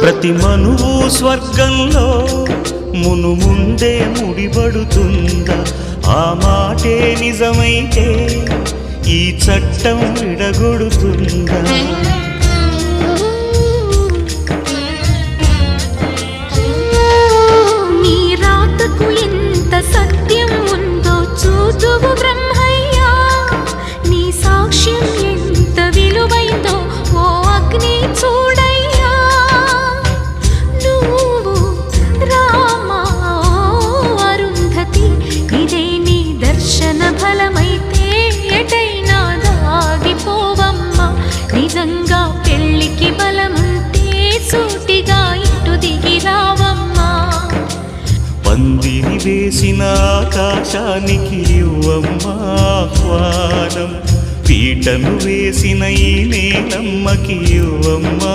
ప్రతి మనువు స్వర్గంలో మునుముందే ముడిపడుతుందా? ఆ మాటే నిజమైతే ఈ చట్టం విడగొడుతుందా? నీ రాతకు ఎంత సత్యం ఉందో చూదువు బ్రహ్మయ్యా, నీ సాక్ష్యం ఎంత విలువైందో ఓ అగ్ని చూడయ్యా. నువ్వు రామా అరుంధతి, ఇదే నీ దర్శన ఫలమైతే ఎటైనా దాగిపోవమ్మా. నిజంగా పెళ్ళికి బలముంటే సూటిగా ఇటు దిగి రావమ్మా. పందిరి వేసిన ఆకాశానికి ఇవ్వమ్మా ఆహ్వానం, పీటను వేసిన ఈ నేలమ్మకి ఇవ్వమ్మా